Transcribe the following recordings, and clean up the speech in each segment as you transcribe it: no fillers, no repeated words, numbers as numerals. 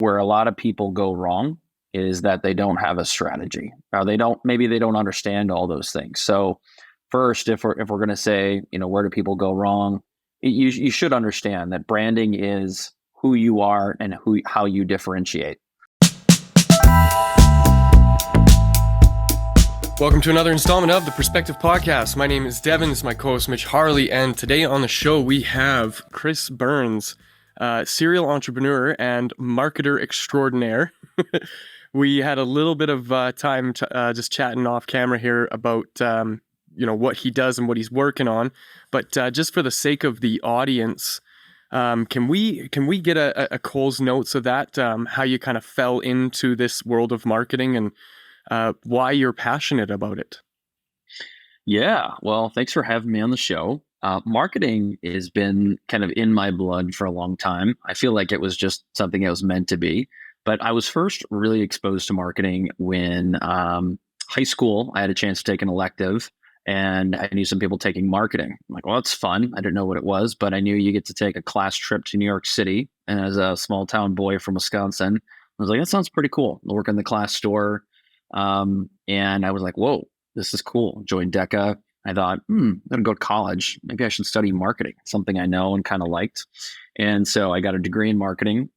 where a lot of people go wrong is that they don't have a strategy. Or maybe they don't understand all those things. So first, if we're going to say, where do people go wrong? You should understand that branding is who you are and how you differentiate. Welcome to another installment of the Perspective Podcast. My name is Devin, this is my co-host Mitch Harley, and today on the show we have Chris Burns, serial entrepreneur and marketer extraordinaire. We had a little bit of time just chatting off camera here about what he does and what he's working on, but just for the sake of the audience, can we get a Cole's notes of that, how you kind of fell into this world of marketing and why you're passionate about it? Yeah, well, thanks for having me on the show. Marketing has been kind of in my blood for a long time. I feel like it was just something that was meant to be. But I was first really exposed to marketing when high school, I had a chance to take an elective and I knew some people taking marketing. I'm like, well, that's fun. I didn't know what it was, but I knew you get to take a class trip to New York City. And as a small town boy from Wisconsin, I was like, that sounds pretty cool. I'll work in the class store. And I was like, whoa, this is cool. Joined DECA. I thought, I'm going to go to college. Maybe I should study marketing, something I know and kind of liked. And so I got a degree in marketing,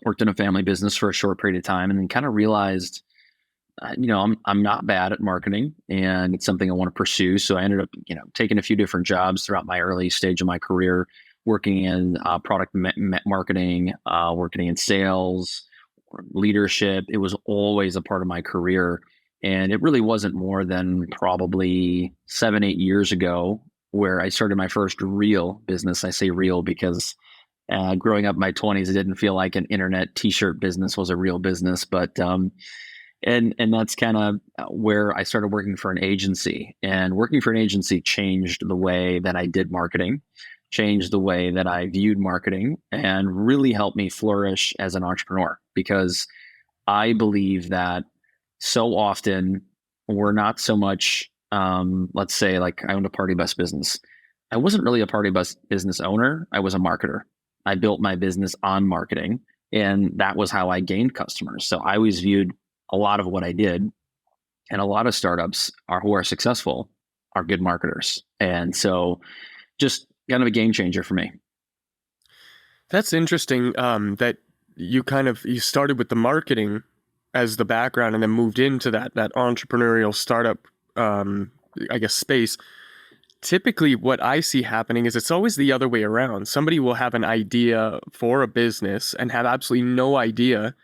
worked in a family business for a short period of time, and then kind of realized, I'm not bad at marketing and it's something I want to pursue. So I ended up, taking a few different jobs throughout my early stage of my career, working in product marketing, working in sales, leadership. It was always a part of my career. And it really wasn't more than probably 7-8 years ago where I started my first real business. I say real because growing up in my 20s, it didn't feel like an internet t-shirt business was a real business. But and that's kind of where I started working for an agency. And working for an agency changed the way that I did marketing, changed the way that I viewed marketing, and really helped me flourish as an entrepreneur, because I believe that so often we're not so much, let's say, like I owned a party bus business. I wasn't really a party bus business owner. I was a marketer. I built my business on marketing, and that was how I gained customers. So I always viewed a lot of what I did, and a lot of startups who are successful are good marketers. And so just kind of a game changer for me. That's interesting, that you started with the marketing as the background and then moved into that entrepreneurial startup, space. Typically what I see happening is it's always the other way around. Somebody will have an idea for a business and have absolutely no idea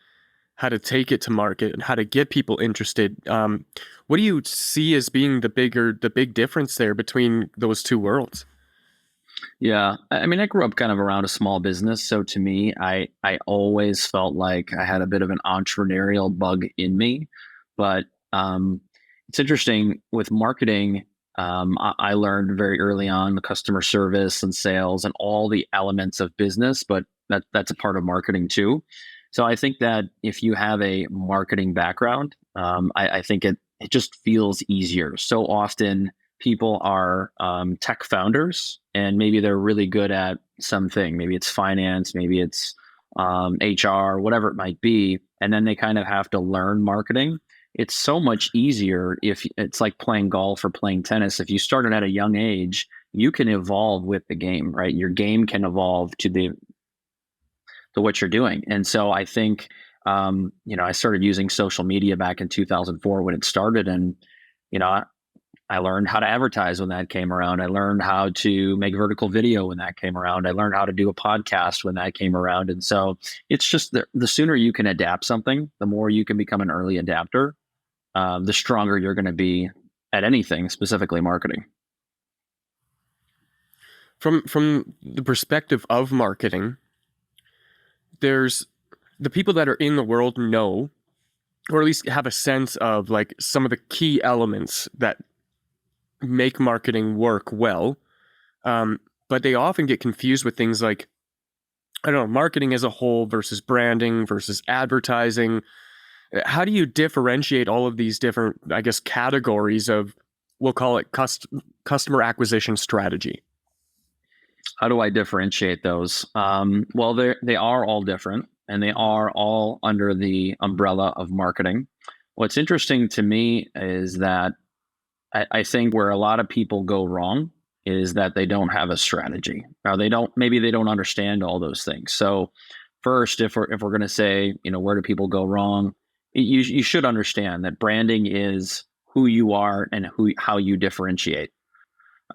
how to take it to market and how to get people interested. What do you see as being the big difference there between those two worlds? Yeah. I mean, I grew up kind of around a small business. So to me, I always felt like I had a bit of an entrepreneurial bug in me. But it's interesting with marketing. I learned very early on the customer service and sales and all the elements of business, but that's a part of marketing too. So I think that if you have a marketing background, I think it just feels easier. So often people are tech founders, and maybe they're really good at something. Maybe it's finance, maybe it's HR, whatever it might be. And then they kind of have to learn marketing. It's so much easier if it's like playing golf or playing tennis. If you started at a young age, you can evolve with the game, right? Your game can evolve to what you're doing. And so I think, I started using social media back in 2004 when it started. And, I learned how to advertise when that came around. I learned how to make vertical video when that came around. I learned how to do a podcast when that came around. And so it's just the sooner you can adapt something, the more you can become an early adapter, the stronger you're going to be at anything, specifically marketing. From the perspective of marketing, there's the people that are in the world know, or at least have a sense of, like, some of the key elements that make marketing work well. But they often get confused with things like, I don't know, marketing as a whole versus branding versus advertising. How do you differentiate all of these different, categories of, we'll call it customer acquisition strategy? How do I differentiate those? Well, they are all different. and they are all under the umbrella of marketing. What's interesting to me is that I think where a lot of people go wrong is that they don't have a strategy. Or maybe they don't understand all those things. So first, if we're going to say, where do people go wrong? You should understand that branding is who you are and how you differentiate.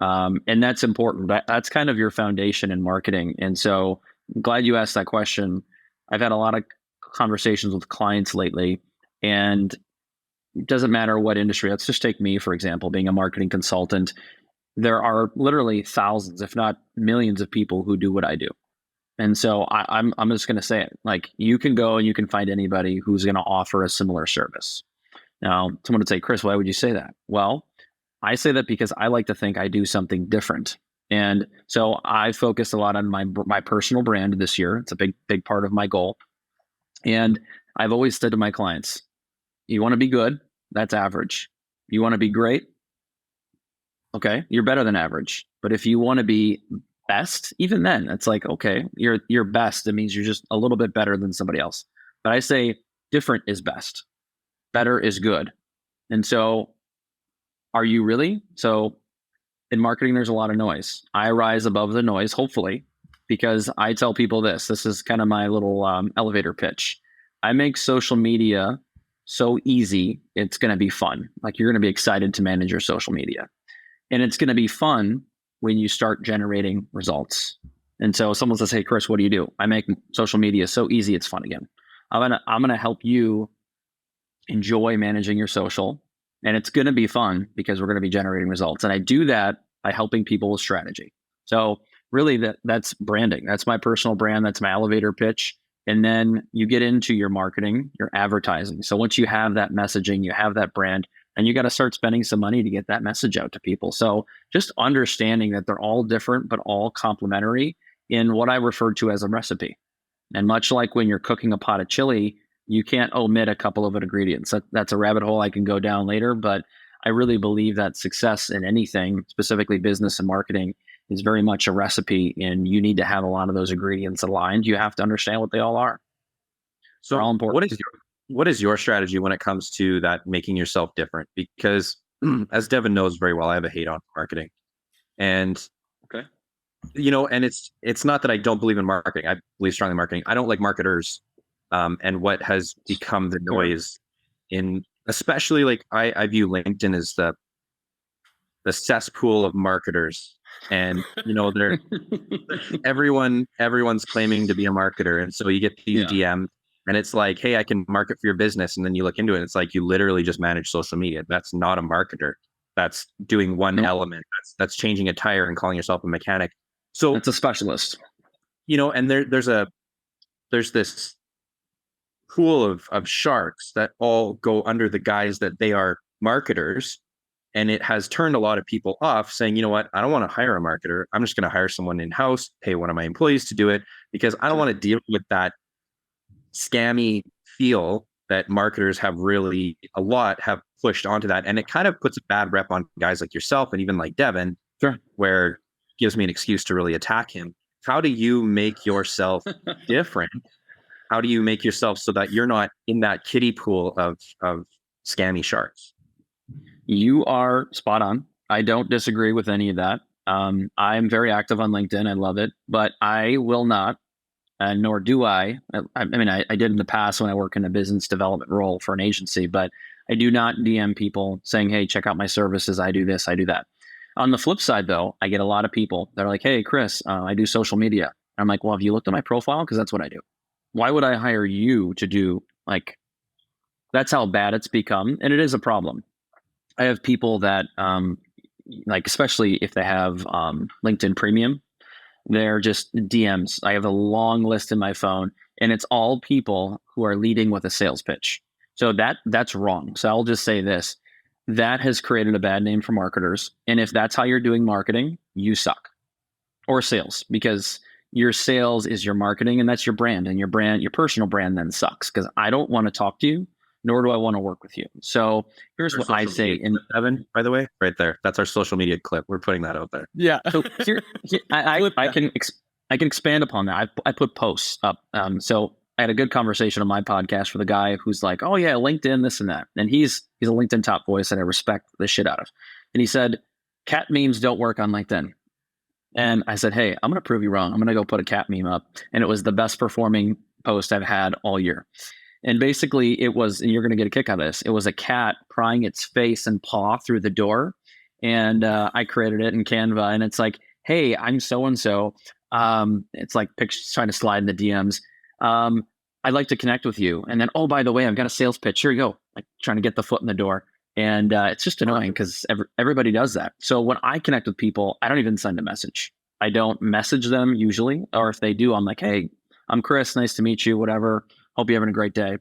And that's important. That's kind of your foundation in marketing. And so I'm glad you asked that question. I've had a lot of conversations with clients lately, and it doesn't matter what industry. Let's just take me, for example, being a marketing consultant. There are literally thousands, if not millions of people who do what I do. And so I'm just going to say it. Like, you can go and you can find anybody who's going to offer a similar service. Now, someone would say, Chris, why would you say that? Well, I say that because I like to think I do something different. And so I focused a lot on my personal brand this year. It's a big part of my goal. And I've always said to my clients, you want to be good, that's average. You want to be great, okay, you're better than average. But if you want to be best, even then, it's like, okay, you're best. It means you're just a little bit better than somebody else. But I say different is best, better is good. And so, are you really? So in marketing, there's a lot of noise. I rise above the noise, hopefully, because I tell people this. This is kind of my little elevator pitch. I make social media so easy, it's going to be fun. Like, you're going to be excited to manage your social media. And it's going to be fun when you start generating results. And so someone says, hey, Chris, what do you do? I make social media so easy, it's fun again. I'm gonna help you enjoy managing your social. And it's going to be fun because we're going to be generating results. And I do that by helping people with strategy. So really that's branding. That's my personal brand. That's my elevator pitch. And then you get into your marketing, your advertising. So once you have that messaging, you have that brand, and you got to start spending some money to get that message out to people. So just understanding that they're all different, but all complementary in what I refer to as a recipe. And much like when you're cooking a pot of chili, you can't omit a couple of ingredients. That's a rabbit hole I can go down later, but I really believe that success in anything, specifically business and marketing, is very much a recipe, and you need to have a lot of those ingredients aligned. You have to understand what they all are. They're all So important. what is your strategy when it comes to that, making yourself different? Because as Devin knows very well, I have a hate on marketing. And Okay. and it's not that I don't believe in marketing. I believe strongly in marketing. I don't like marketers, and what has become the noise in, especially, like, I view LinkedIn as the cesspool of marketers. And they're everyone's claiming to be a marketer, and so you get these DMs, and it's like, hey, I can market for your business, and then you look into it, and it's like, you literally just manage social media. That's not a marketer. That's doing one element. That's changing a tire and calling yourself a mechanic. So it's a specialist. And there's this pool of sharks that all go under the guise that they are marketers. And it has turned a lot of people off, saying, you know what, I don't want to hire a marketer. I'm just going to hire someone in-house, pay one of my employees to do it, because I don't want to deal with that scammy feel that marketers have pushed onto that. And it kind of puts a bad rep on guys like yourself and even like Devin, where it gives me an excuse to really attack him. How do you make yourself different? How do you make yourself so that you're not in that kiddie pool of scammy sharks? You are spot on. I don't disagree with any of that. I'm very active on LinkedIn. I love it, but I will not, and nor do I. I mean, I did in the past when I work in a business development role for an agency, but I do not DM people saying, hey, check out my services. I do this, I do that. On the flip side, though, I get a lot of people that are like, hey, Chris, I do social media. I'm like, well, have you looked at my profile? Because that's what I do. Why would I hire you to do, like, that's how bad it's become. And it is a problem. I have people that, like, especially if they have LinkedIn Premium, they're just DMs. I have a long list in my phone, and it's all people who are leading with a sales pitch. So that's wrong. So I'll just say this: that has created a bad name for marketers. And if that's how you're doing marketing, you suck, or sales, because your sales is your marketing, and that's your brand, and your personal brand then sucks, because I don't want to talk to you, nor do I want to work with you. So here's what I say. And Evan, by the way, right there, that's our social media clip. We're putting that out there. Yeah. So here I can expand upon that. I put posts up. So I had a good conversation on my podcast with a guy who's like, oh yeah, LinkedIn, this and that. And he's a LinkedIn top voice that I respect the shit out of. And he said, cat memes don't work on LinkedIn. And I said, hey, I'm going to prove you wrong. I'm going to go put a cat meme up. And it was the best performing post I've had all year. And basically it was, and you're going to get a kick out of this, it was a cat prying its face and paw through the door. And I created it in Canva. And it's like, hey, I'm so-and-so. It's like pictures trying to slide in the DMs. I'd like to connect with you. And then, oh, by the way, I've got a sales pitch. Here you go. Like trying to get the foot in the door. And it's just annoying because everybody does that. So when I connect with people, I don't even send a message. I don't message them usually. Or if they do, I'm like, hey, I'm Chris. Nice to meet you, whatever. Hope you're having a great day.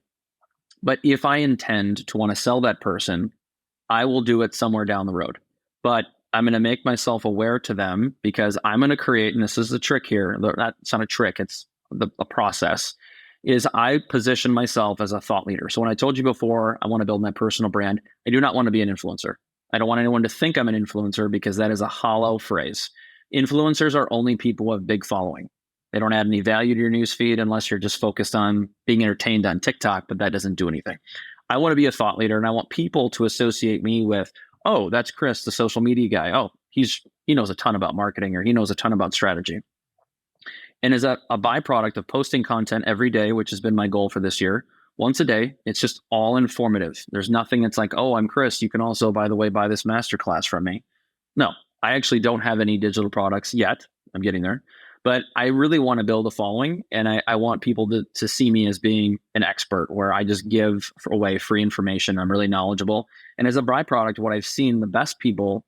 But if I intend to want to sell that person, I will do it somewhere down the road. But I'm going to make myself aware to them because I'm going to create, and this is the trick here. That's not a trick. It's a process. Is I position myself as a thought leader. So when I told you before, I want to build my personal brand. I do not want to be an influencer. I don't want anyone to think I'm an influencer because that is a hollow phrase. Influencers are only people with big following. They don't add any value to your newsfeed unless you're just focused on being entertained on TikTok, but that doesn't do anything. I want to be a thought leader, and I want people to associate me with, oh, that's Chris, the social media guy. Oh, he knows a ton about marketing, or he knows a ton about strategy. And as a byproduct of posting content every day, which has been my goal for this year, once a day, it's just all informative. There's nothing that's like, oh, I'm Chris. You can also, by the way, buy this masterclass from me. No, I actually don't have any digital products yet. I'm getting there. But I really want to build a following, and I want people to see me as being an expert where I just give away free information. I'm really knowledgeable. And as a byproduct, what I've seen, the best people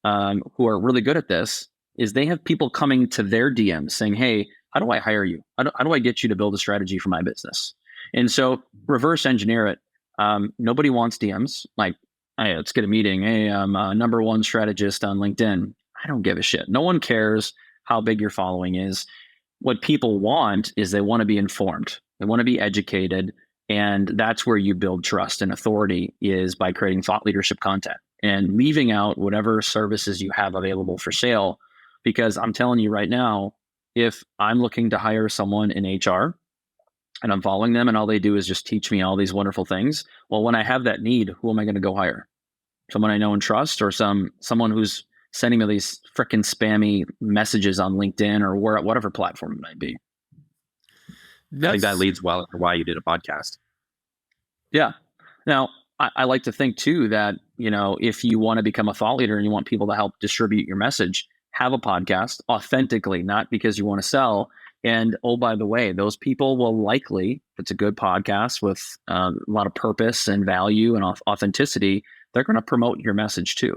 who are really good at this is they have people coming to their DMs saying, hey, how do I hire you? How do I get you to build a strategy for my business? And so reverse engineer it. Nobody wants DMs. Like, hey, let's get a meeting. Hey, I'm a number one strategist on LinkedIn. I don't give a shit. No one cares how big your following is. What people want is they want to be informed. They want to be educated. And that's where you build trust and authority, is by creating thought leadership content and leaving out whatever services you have available for sale. Because I'm telling you right now, if I'm looking to hire someone in HR and I'm following them and all they do is just teach me all these wonderful things, well, when I have that need, who am I going to go hire? Someone I know and trust, or someone who's sending me these freaking spammy messages on LinkedIn or whatever platform it might be. I think that leads well to why you did a podcast. Yeah. Now, I like to think too that, if you want to become a thought leader and you want people to help distribute your message, have a podcast authentically, not because you want to sell. And oh, by the way, those people will likely, if it's a good podcast with a lot of purpose and value and authenticity, they're going to promote your message too.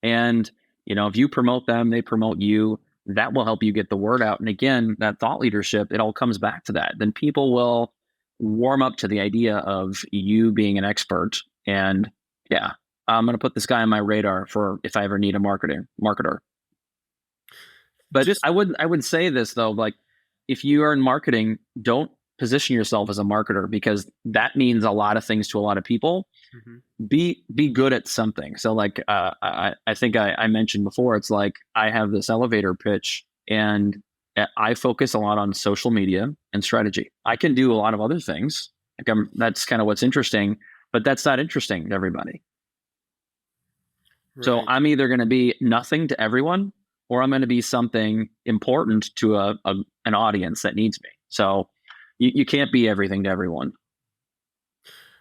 And, if you promote them, they promote you, that will help you get the word out. And again, that thought leadership, it all comes back to that. Then people will warm up to the idea of you being an expert. And yeah, I'm going to put this guy on my radar for if I ever need a marketer. But I would say this though, like, if you are in marketing, don't position yourself as a marketer, because that means a lot of things to a lot of people. Mm-hmm. Be good at something. So like, I think I mentioned before, it's like I have this elevator pitch and I focus a lot on social media and strategy. I can do a lot of other things. Like that's kind of what's interesting, but that's not interesting to everybody. Right. So I'm either going to be nothing to everyone, or I'm going to be something important to an audience that needs me. So you can't be everything to everyone.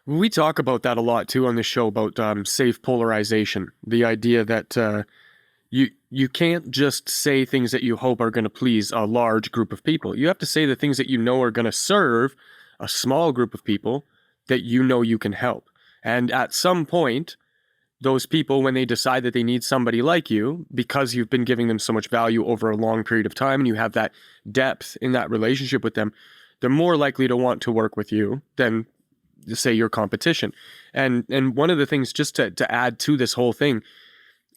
We talk about that a lot too on the show, about safe polarization. The idea that you can't just say things that you hope are going to please a large group of people. You have to say the things that you know are going to serve a small group of people that you can help. And at some point, those people, when they decide that they need somebody like you, because you've been giving them so much value over a long period of time and you have that depth in that relationship with them, they're more likely to want to work with you than, say, your competition. And one of the things, just to add to this whole thing,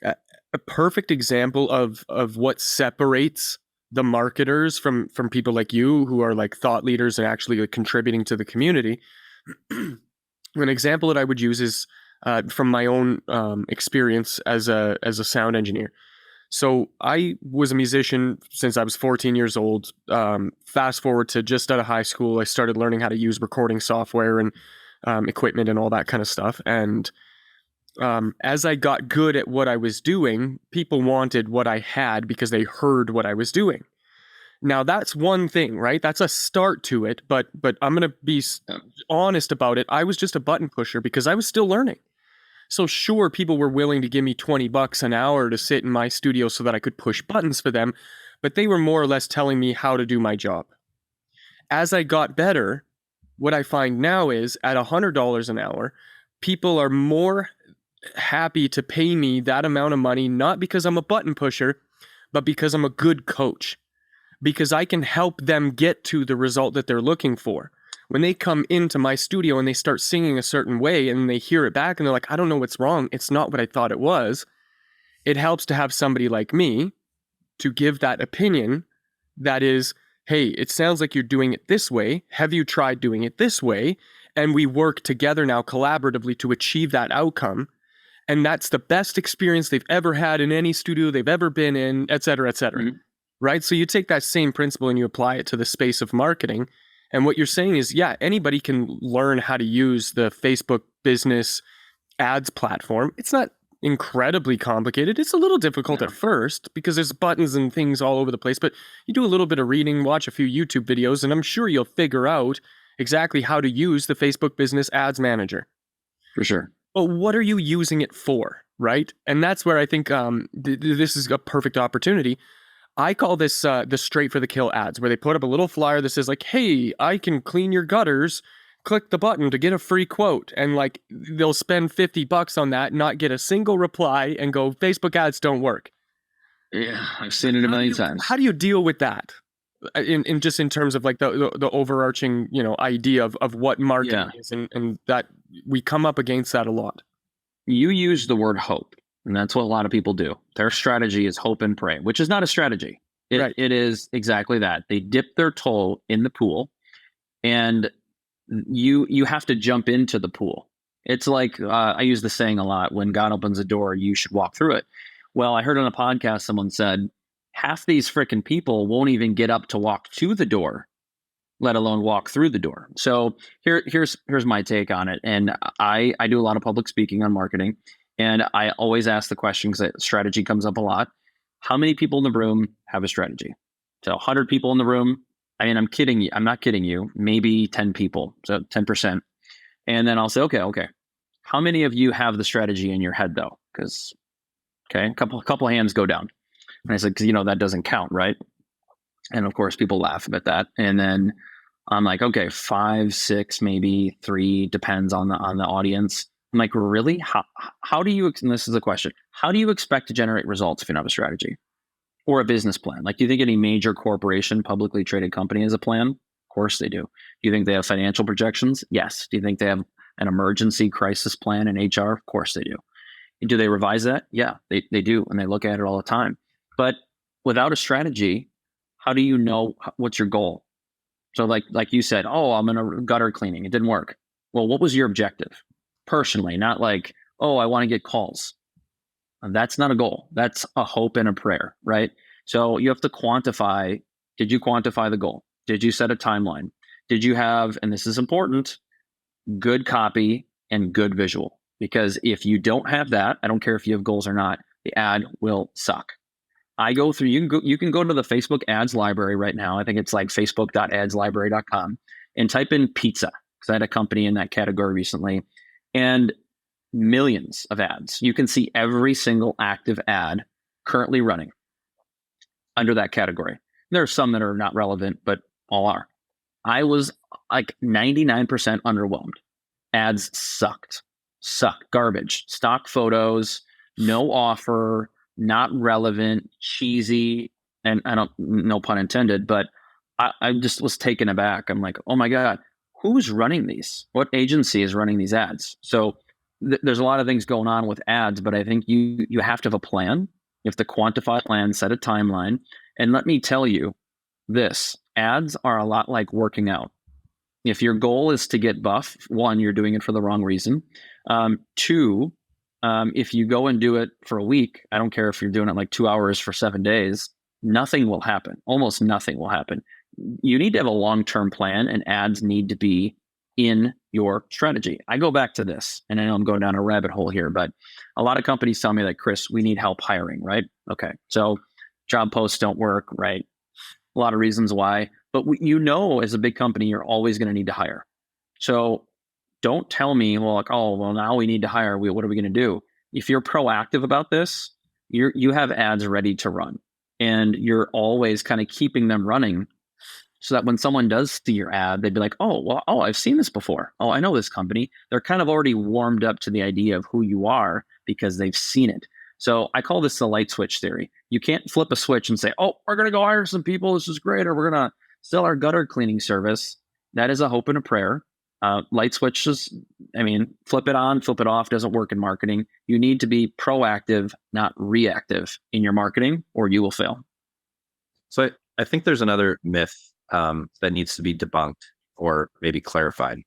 a perfect example of what separates the marketers from people like you who are like thought leaders and actually like contributing to the community. An example that I would use is from my own experience as a sound engineer. So I was a musician since I was 14 years old. Fast forward to just out of high school, I started learning how to use recording software and equipment and all that kind of stuff. And as I got good at what I was doing, people wanted what I had because they heard what I was doing. Now that's one thing, right? That's a start to it, but I'm gonna be honest about it. I was just a button pusher because I was still learning. So sure, people were willing to give me $20 an hour to sit in my studio so that I could push buttons for them, but they were more or less telling me how to do my job. As I got better, what I find now is at $100 an hour, people are more happy to pay me that amount of money, not because I'm a button pusher, but because I'm a good coach, because I can help them get to the result that they're looking for. When they come into my studio and they start singing a certain way and they hear it back and they're like, I don't know what's wrong. It's not what I thought it was. It helps to have somebody like me to give that opinion that is, hey, it sounds like you're doing it this way. Have you tried doing it this way? And we work together now collaboratively to achieve that outcome. And that's the best experience they've ever had in any studio they've ever been in, et cetera, et cetera. Mm-hmm. Right? So you take that same principle and you apply it to the space of marketing. And what you're saying is, yeah, anybody can learn how to use the Facebook business ads platform. It's not incredibly complicated. It's a little difficult at first because there's buttons and things all over the place, but you do a little bit of reading, watch a few YouTube videos, and I'm sure you'll figure out exactly how to use the Facebook business ads manager. For sure. But what are you using it for, right? And that's where I think this is a perfect opportunity. I call this the straight for the kill ads, where they put up a little flyer that says like, hey, I can clean your gutters. Click the button to get a free quote. And like, they'll spend $50 on that, not get a single reply and go, Facebook ads don't work. Yeah, I've seen it a million times. How do you deal with that? In just in terms of like the overarching, idea of what marketing is, and that we come up against that a lot. You use the word hope, and that's what a lot of people do. Their strategy is hope and pray, which is not a strategy. It is exactly that. They dip their toe in the pool, and you have to jump into the pool. It's like I use the saying a lot: when God opens a door, you should walk through it. Well, I heard on a podcast someone said half these freaking people won't even get up to walk to the door, let alone walk through the door. So here's my take on it. And I do a lot of public speaking on marketing, and I always ask the question because strategy comes up a lot. How many people in the room have a strategy? So 100 people in the room. I mean, I'm kidding you. I'm not kidding you. Maybe 10 people, so 10%. And then I'll say, okay. How many of you have the strategy in your head though? Because a couple hands go down. And I said, because that doesn't count, right? And of course, people laugh at that. And then I'm like, okay, 5, 6, maybe 3, depends on the audience. I'm like, really? How do you? And this is the question: how do you expect to generate results if you don't have a strategy or a business plan? Like, do you think any major corporation, publicly traded company has a plan? Of course they do. Do you think they have financial projections? Yes. Do you think they have an emergency crisis plan in HR? Of course they do. Do they revise that? Yeah, they do, and they look at it all the time. But without a strategy, how do you know what's your goal? So like you said, oh, I'm in a gutter cleaning. It didn't work. Well, what was your objective? Personally, not like, oh, I want to get calls. And that's not a goal. That's a hope and a prayer, right? So you have to quantify. Did you quantify the goal? Did you set a timeline? Did you have, and this is important, good copy and good visual? Because if you don't have that, I don't care if you have goals or not, the ad will suck. I go through, you can go to the Facebook ads library right now. I think it's like facebook.adslibrary.com and type in pizza, because I had a company in that category recently, and millions of ads. You can see every single active ad currently running under that category. There are some that are not relevant, but all are. I was like 99% underwhelmed. Ads sucked, garbage, stock photos, no offer, not relevant, cheesy, and I don't, no pun intended, but I just was taken aback. I'm like, oh my God, who's running these? What agency is running these ads? So there's a lot of things going on with ads, but I think you have to have a plan. You have to quantify a plan, set a timeline. And let me tell you this, ads are a lot like working out. If your goal is to get buff, 1, you're doing it for the wrong reason. 2, If you go and do it for a week, I don't care if you're doing it like 2 hours for 7 days, nothing will happen. Almost nothing will happen. You need to have a long-term plan, and ads need to be in your strategy. I go back to this, and I know I'm going down a rabbit hole here, but a lot of companies tell me like, Chris, we need help hiring, right? Okay. So job posts don't work, right? A lot of reasons why, but as a big company, you're always going to need to hire. So don't tell me, well, like, oh, well, now we need to hire. What are we going to do? If you're proactive about this, you have ads ready to run, and you're always kind of keeping them running, so that when someone does see your ad, they'd be like, oh, well, oh, I've seen this before. Oh, I know this company. They're kind of already warmed up to the idea of who you are because they've seen it. So I call this the light switch theory. You can't flip a switch and say, oh, we're going to go hire some people. This is great. Or we're going to sell our gutter cleaning service. That is a hope and a prayer. Light switches, flip it on, flip it off, doesn't work in marketing. You need to be proactive, not reactive in your marketing, or you will fail. So I think there's another myth that needs to be debunked or maybe clarified,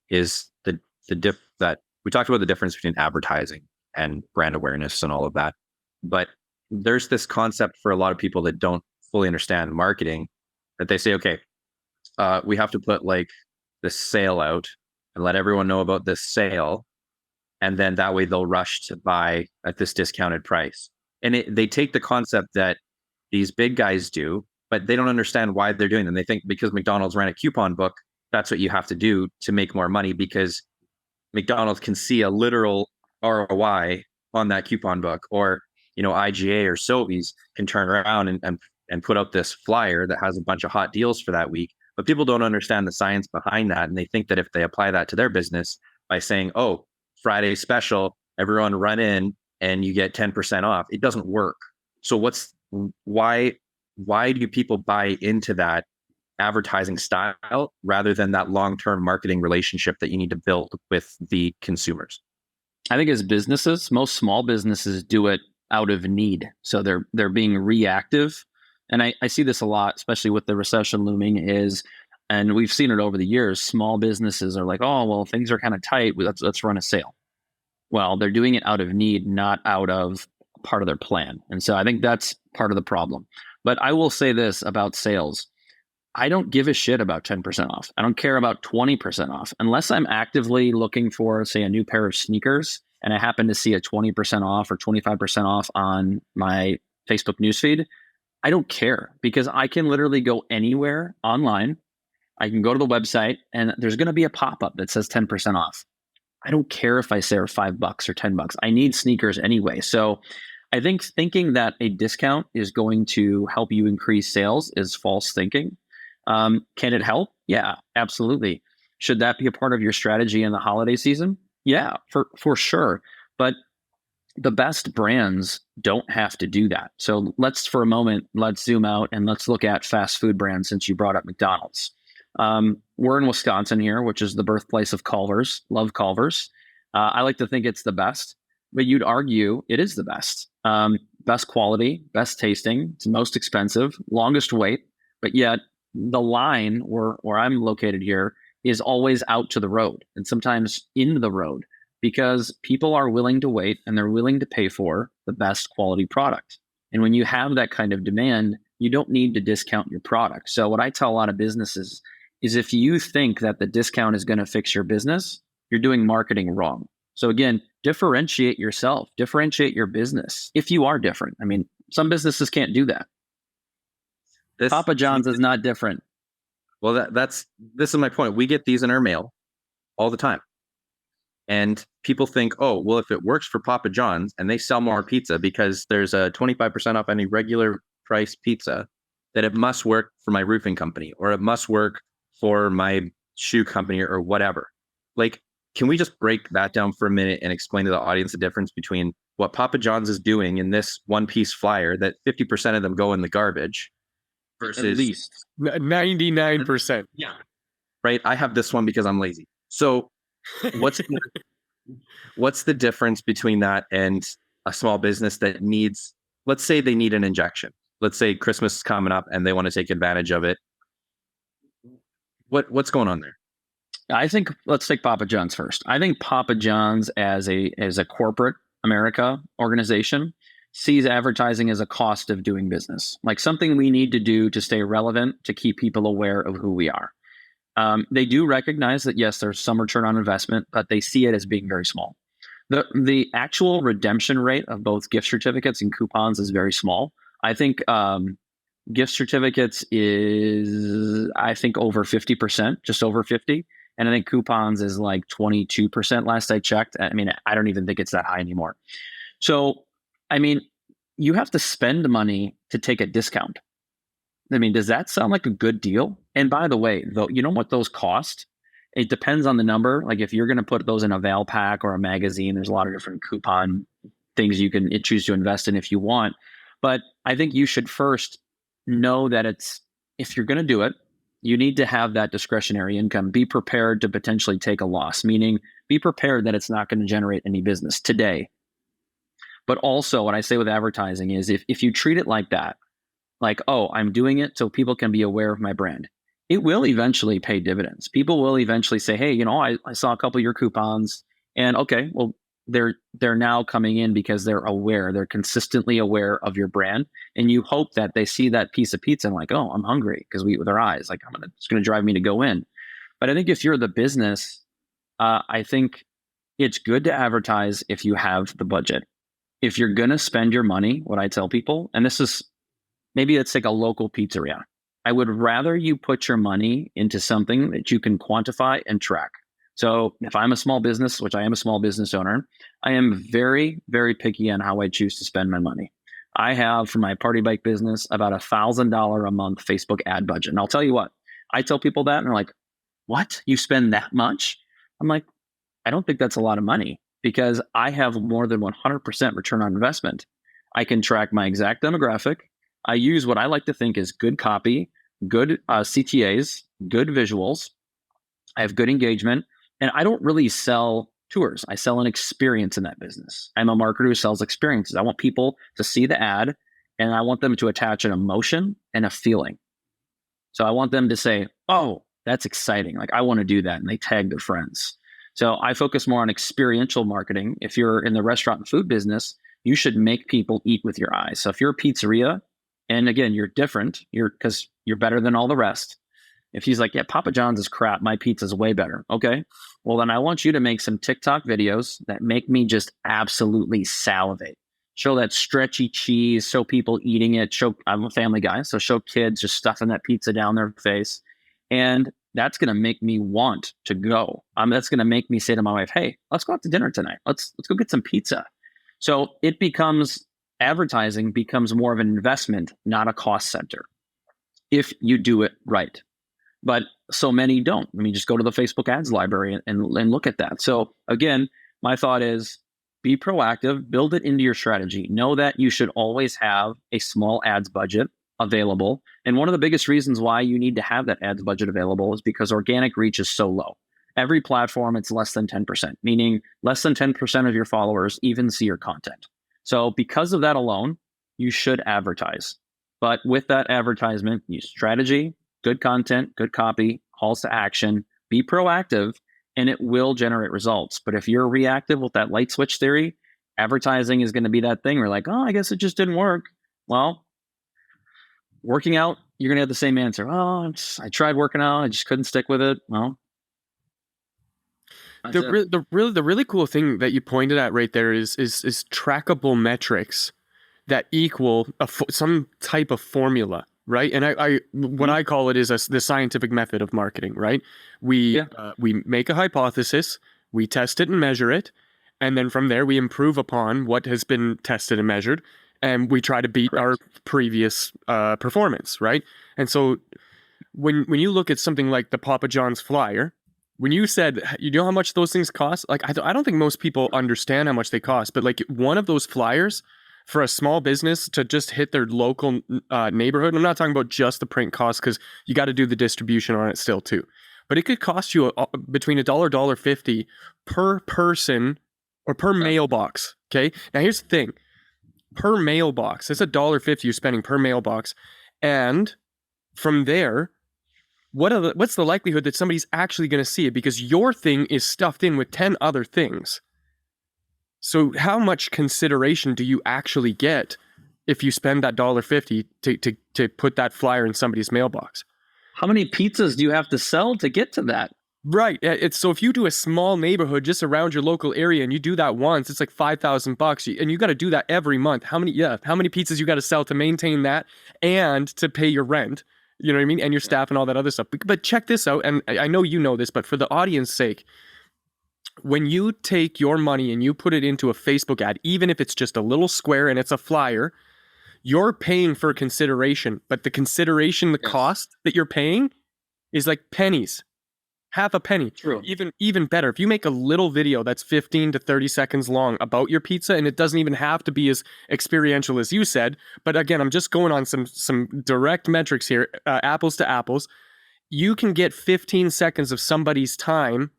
is that we talked about the difference between advertising and brand awareness and all of that. But there's this concept for a lot of people that don't fully understand marketing, that they say, okay, we have to put like this sale out and let everyone know about this sale. And then that way they'll rush to buy at this discounted price. And they take the concept that these big guys do, but they don't understand why they're doing them. They think because McDonald's ran a coupon book, that's what you have to do to make more money, because McDonald's can see a literal ROI on that coupon book. Or, IGA or Sobeys can turn around and put up this flyer that has a bunch of hot deals for that week. But people don't understand the science behind that. And they think that if they apply that to their business by saying, oh, Friday special, everyone run in and you get 10% off, it doesn't work. So why do people buy into that advertising style rather than that long-term marketing relationship that you need to build with the consumers? I think as businesses, most small businesses do it out of need. So they're being reactive. And I see this a lot, especially with the recession looming, and we've seen it over the years, small businesses are like, oh, well, things are kind of tight. Let's run a sale. Well, they're doing it out of need, not out of part of their plan. And so I think that's part of the problem. But I will say this about sales. I don't give a shit about 10% off. I don't care about 20% off. Unless I'm actively looking for, say, a new pair of sneakers, and I happen to see a 20% off or 25% off on my Facebook newsfeed, I don't care, because I can literally go anywhere online. I can go to the website and there's going to be a pop-up that says 10% off. I don't care if I say $5 or $10. I need sneakers anyway. So I think thinking that a discount is going to help you increase sales is false thinking. Can it help? Yeah, absolutely. Should that be a part of your strategy in the holiday season? Yeah, for sure. But the best brands don't have to do that. So let's zoom out and let's look at fast food brands, since you brought up McDonald's. We're in Wisconsin here, which is the birthplace of Culver's. Love Culver's. I like to think it's the best, but you'd argue it is the best. Best quality, best tasting, it's most expensive, longest wait, but yet the line where I'm located here is always out to the road, and sometimes in the road, because people are willing to wait and they're willing to pay for the best quality product. And when you have that kind of demand, you don't need to discount your product. So what I tell a lot of businesses is, if you think that the discount is going to fix your business, you're doing marketing wrong. So again, differentiate yourself, differentiate your business if you are different. Some businesses can't do that. Papa John's is not different. Well, this is my point. We get these in our mail all the time. And people think, oh, well, if it works for Papa John's and they sell more pizza because there's a 25% off any regular price pizza, that it must work for my roofing company, or it must work for my shoe company, or whatever. Like, can we just break that down for a minute and explain to the audience the difference between what Papa John's is doing in this one-piece flyer that 50% of them go in the garbage versus at least 99%. Yeah. Right. I have this one because I'm lazy. So what's the difference between that and a small business that needs, let's say they need an injection. Let's say Christmas is coming up and they want to take advantage of it. What's going on there? I think let's take Papa John's first. I think Papa John's as a corporate America organization sees advertising as a cost of doing business, like something we need to do to stay relevant, to keep people aware of who we are. They do recognize that, yes, there's some return on investment, but they see it as being very small. The actual redemption rate of both gift certificates and coupons is very small. I think gift certificates is, I think, over 50%, just over 50. And I think coupons is like 22% last I checked. I mean, I don't even think it's that high anymore. So, I mean, you have to spend money to take a discount. I mean, does that sound like a good deal? And by the way, though, you know what those cost? It depends on the number. Like if you're going to put those in a Val pack or a magazine, there's a lot of different coupon things you can choose to invest in if you want. But I think you should first know that if you're going to do it, you need to have that discretionary income. Be prepared to potentially take a loss, meaning be prepared that it's not going to generate any business today. But also, what I say with advertising is if you treat it like that, like, oh, I'm doing it so people can be aware of my brand, it will eventually pay dividends. People will eventually say, hey, I saw a couple of your coupons, and okay, well, they're now coming in because they're aware. They're consistently aware of your brand, and you hope that they see that piece of pizza and like, oh, I'm hungry, because we eat with our eyes. Like, it's going to drive me to go in. But I think if you're the business, I think it's good to advertise if you have the budget. If you're going to spend your money, what I tell people, and this is, maybe it's like a local pizzeria. I would rather you put your money into something that you can quantify and track. So if I'm a small business, which I am a small business owner, I am very, very picky on how I choose to spend my money. I have, for my party bike business, about $1,000 a month Facebook ad budget. And I'll tell you what, I tell people that and they're like, what? You spend that much? I'm like, I don't think that's a lot of money, because I have more than 100% return on investment. I can track my exact demographic. I use what I like to think is good copy, good CTAs, good visuals. I have good engagement, and I don't really sell tours. I sell an experience in that business. I'm a marketer who sells experiences. I want people to see the ad, and I want them to attach an emotion and a feeling. So I want them to say, oh, that's exciting. Like, I want to do that. And they tag their friends. So I focus more on experiential marketing. If you're in the restaurant and food business, you should make people eat with your eyes. So if you're a pizzeria, and again, you're different, because you're better than all the rest. If he's like, yeah, Papa John's is crap, my pizza's way better. Okay. Well, then I want you to make some TikTok videos that make me just absolutely salivate. Show that stretchy cheese, show people eating it. I'm a family guy, so show kids just stuffing that pizza down their face. And that's going to make me want to go. That's going to make me say to my wife, hey, let's go out to dinner tonight. Let's go get some pizza. So advertising becomes more of an investment, not a cost center, if you do it right. But so many don't. I mean, just go to the Facebook ads library and look at that. So again, my thought is be proactive, build it into your strategy. Know that you should always have a small ads budget available. And one of the biggest reasons why you need to have that ads budget available is because organic reach is so low. Every platform, it's less than 10%, meaning less than 10% of your followers even see your content. So because of that alone, you should advertise. But with that advertisement, use strategy, good content, good copy, calls to action, be proactive, and it will generate results. But if you're reactive with that light switch theory, advertising is going to be that thing where like, oh, I guess it just didn't work. Well, working out, you're going to have the same answer. Oh, I tried working out, I just couldn't stick with it. Well, the really cool thing that you pointed at right there is trackable metrics that equal some type of formula, right? And what I call it is the scientific method of marketing, right? We make a hypothesis, we test it and measure it, and then from there we improve upon what has been tested and measured, and we try to beat our previous performance, right? And so when you look at something like the Papa John's flyer, when you said, you know how much those things cost? Like, I don't think most people understand how much they cost, but like one of those flyers for a small business to just hit their local neighborhood, I'm not talking about just the print cost, because you got to do the distribution on it still too, but it could cost you between $1.50 per person or per mailbox. Okay. Now here's the thing, per mailbox, it's $1.50 you're spending per mailbox. And from there, what's the likelihood that somebody's actually going to see it? Because your thing is stuffed in with 10 other things. So how much consideration do you actually get if you spend that $1.50 to put that flyer in somebody's mailbox? How many pizzas do you have to sell to get to that? Right. It's so if you do a small neighborhood just around your local area and you do that once, it's like $5,000, and you got to do that every month. How many pizzas you got to sell to maintain that and to pay your rent? You know what I mean? And your staff and all that other stuff. But check this out, and I know you know this, but for the audience's sake, when you take your money and you put it into a Facebook ad, even if it's just a little square and it's a flyer, you're paying for consideration, but the consideration, the Yes. cost that you're paying is like pennies. Half a penny. True. Even better. If you make a little video that's 15 to 30 seconds long about your pizza, and it doesn't even have to be as experiential as you said, but again, I'm just going on some direct metrics here, apples to apples. You can get 15 seconds of somebody's time.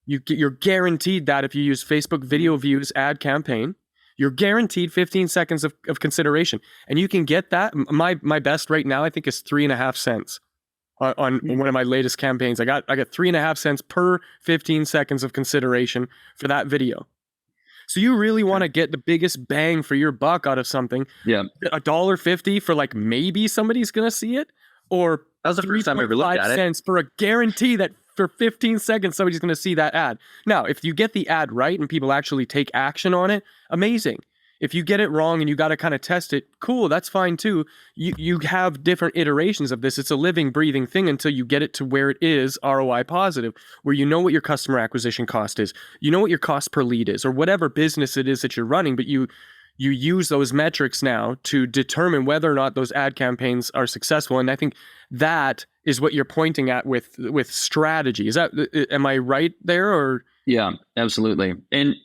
You're guaranteed that if you use Facebook video views ad campaign, you're guaranteed 15 seconds of consideration. And you can get that. My best right now, I think, is 3.5 cents. On one of my latest campaigns, I got 3.5 cents per 15 seconds of consideration for that video. So you really want to get the biggest bang for your buck out of something. Yeah. $1.50 for like maybe somebody's gonna see it, or That was the first time I ever looked at it. 3.5 cents for a guarantee that for 15 seconds somebody's gonna see that ad. Now, if you get the ad right and people actually take action on it, amazing. If you get it wrong and you got to kind of test it, cool, that's fine too. You have different iterations of this. It's a living, breathing thing until you get it to where it is ROI positive, where you know what your customer acquisition cost is, you know what your cost per lead is, or whatever business it is that you're running, but you use those metrics now to determine whether or not those ad campaigns are successful. And I think that is what you're pointing at with strategy. Is that, am I right there? Or Yeah, absolutely. And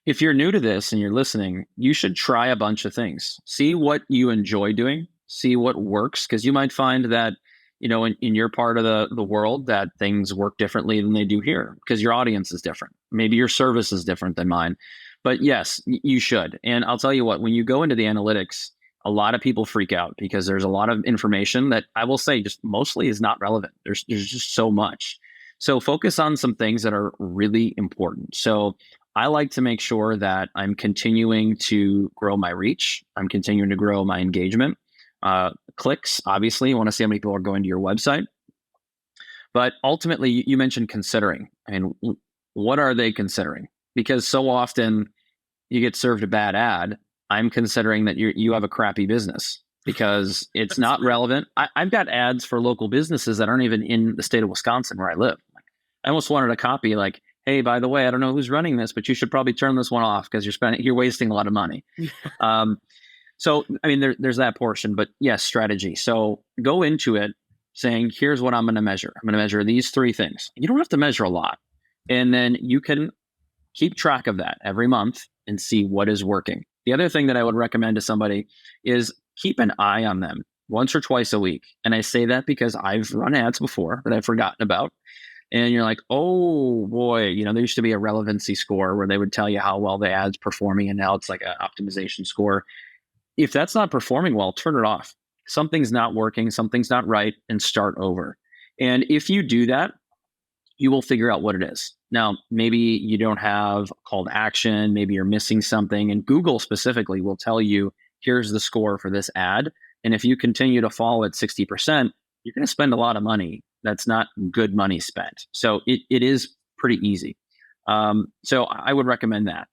if you're new to this and you're listening, you should try a bunch of things. See what you enjoy doing, see what works, because you might find that, in your part of the world that things work differently than they do here because your audience is different. Maybe your service is different than mine. But yes, you should. And I'll tell you what, when you go into the analytics, a lot of people freak out because there's a lot of information that I will say just mostly is not relevant. There's just so much. So focus on some things that are really important. So I like to make sure that I'm continuing to grow my reach. I'm continuing to grow my engagement. Clicks, obviously, you want to see how many people are going to your website. But ultimately, you mentioned considering. I mean, what are they considering? Because so often you get served a bad ad. I'm considering that you have a crappy business because it's not relevant. I've got ads for local businesses that aren't even in the state of Wisconsin where I live. I almost wanted a copy like, hey, by the way, I don't know who's running this, but you should probably turn this one off because you're wasting a lot of money. So, I mean, there's that portion, but yes, strategy. So go into it saying, here's what I'm going to measure. I'm going to measure these 3 things. You don't have to measure a lot. And then you can keep track of that every month and see what is working. The other thing that I would recommend to somebody is keep an eye on them once or twice a week. And I say that because I've run ads before that I've forgotten about. And you're like, oh boy, there used to be a relevancy score where they would tell you how well the ad's performing, and now it's like an optimization score. If that's not performing well, turn it off. Something's not working, something's not right, and start over. And if you do that, you will figure out what it is. Now, maybe you don't have a call to action, maybe you're missing something, and Google specifically will tell you, here's the score for this ad. And if you continue to fall at 60%, you're going to spend a lot of money. That's not good money spent. So it is pretty easy. So I would recommend that.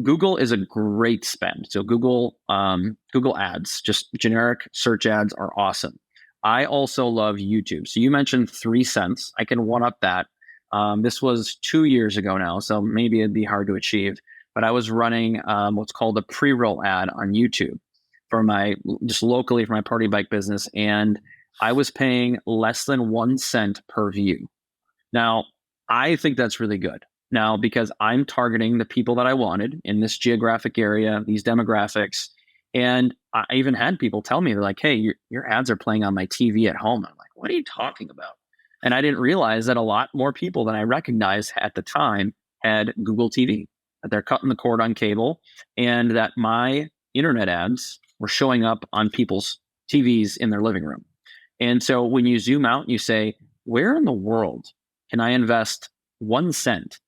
Google is a great spend. So Google ads, just generic search ads, are awesome. I also love YouTube. So you mentioned 3 cents. I can one up that. This was 2 years ago now, so maybe it'd be hard to achieve. But I was running what's called a pre-roll ad on YouTube for just locally for my party bike business, and I was paying less than 1 cent per view. Now, I think that's really good. Now, because I'm targeting the people that I wanted in this geographic area, these demographics, and I even had people tell me, they're like, hey, your ads are playing on my TV at home. I'm like, what are you talking about? And I didn't realize that a lot more people than I recognized at the time had Google TV, that they're cutting the cord on cable, and that my internet ads were showing up on people's TVs in their living room. And so when you zoom out, you say, where in the world can I invest 1 cent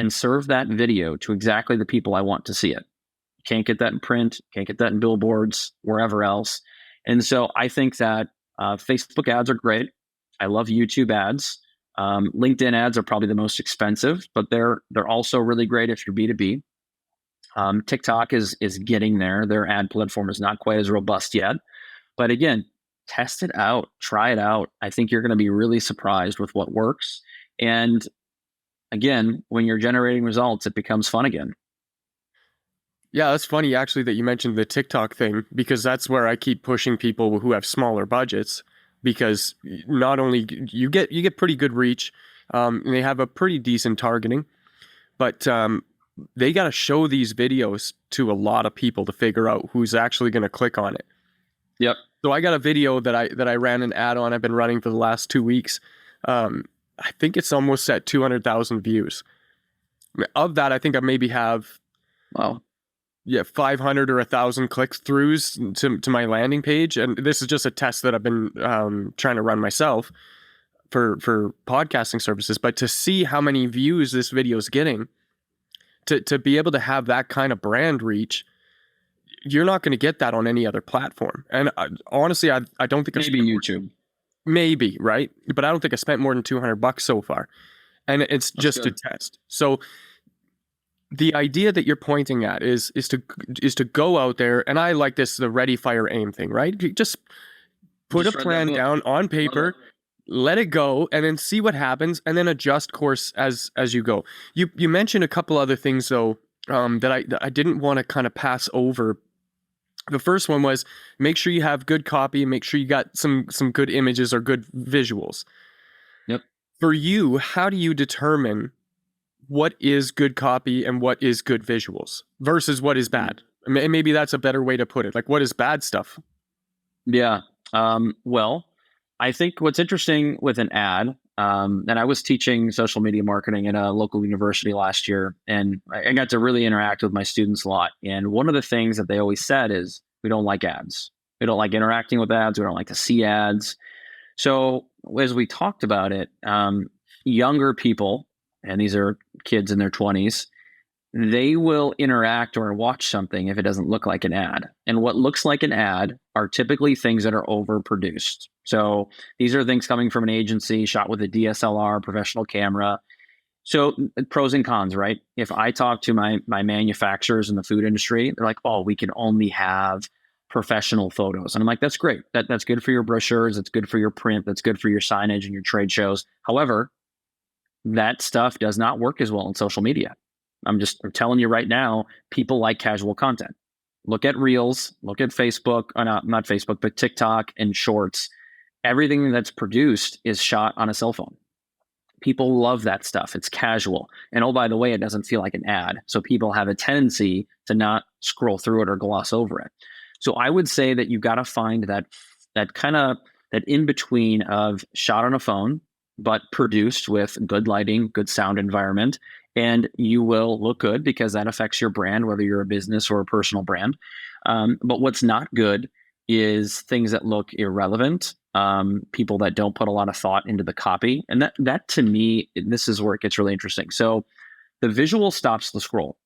and serve that video to exactly the people I want to see it. Can't get that in print, can't get that in billboards, wherever else. And so I think that Facebook ads are great. I love YouTube ads. LinkedIn ads are probably the most expensive, but they're also really great if you're B2B. TikTok is getting there. Their ad platform is not quite as robust yet. But again, test it out, try it out. I think you're going to be really surprised with what works. And again, when you're generating results, it becomes fun again. Yeah, that's funny actually that you mentioned the TikTok thing, because that's where I keep pushing people who have smaller budgets, because not only you get pretty good reach, and they have a pretty decent targeting, but they got to show these videos to a lot of people to figure out who's actually going to click on it. Yep. So I got a video that I ran an ad on. I've been running for the last 2 weeks. I think it's almost at 200,000 views. Of that, I think I maybe have Wow. 500 or 1,000 click-throughs to my landing page, and this is just a test that I've been trying to run myself for podcasting services. But to see how many views this video is getting, to be able to have that kind of brand reach, you're not going to get that on any other platform. And honestly, I don't think Maybe YouTube. Maybe, right? But I don't think I spent more than $200 so far, and it's That's just good. a test. So the idea that you're pointing at is to go out there, and I like this, the ready, fire, aim thing, right? You just put Just a read that plan book. down on Love paper, it. let it go, and then see what happens, and then adjust course as you go. You mentioned a couple other things though, that I didn't want to kind of pass over. The first one was make sure you have good copy, make sure you got some good images or good visuals. Yep. For you, how do you determine what is good copy and what is good visuals versus what is bad? Maybe that's a better way to put it. Like, what is bad stuff? Yeah. Well, I think what's interesting with an ad, and I was teaching social media marketing at a local university last year, and I got to really interact with my students a lot. And one of the things that they always said is, we don't like ads. We don't like interacting with ads. We don't like to see ads. So as we talked about it, younger people, and these are kids in their 20s, they will interact or watch something if it doesn't look like an ad. And what looks like an ad are typically things that are overproduced. So these are things coming from an agency, shot with a DSLR, professional camera. So pros and cons, right? If I talk to my manufacturers in the food industry, they're like, oh, we can only have professional photos. And I'm like, that's great. That's good for your brochures. It's good for your print. That's good for your signage and your trade shows. However, that stuff does not work as well in social media. I'm telling you right now, people like casual content. Look at Reels, look at Facebook, not Facebook, but TikTok and Shorts. Everything that's produced is shot on a cell phone. People love that stuff. It's casual. And oh, by the way, it doesn't feel like an ad. So people have a tendency to not scroll through it or gloss over it. So I would say that you've got to find that kind of that in between of shot on a phone, but produced with good lighting, good sound environment, and you will look good because that affects your brand, whether you're a business or a personal brand. But what's not good is things that look irrelevant, people that don't put a lot of thought into the copy. And that to me, this is where it gets really interesting. So the visual stops the scroll.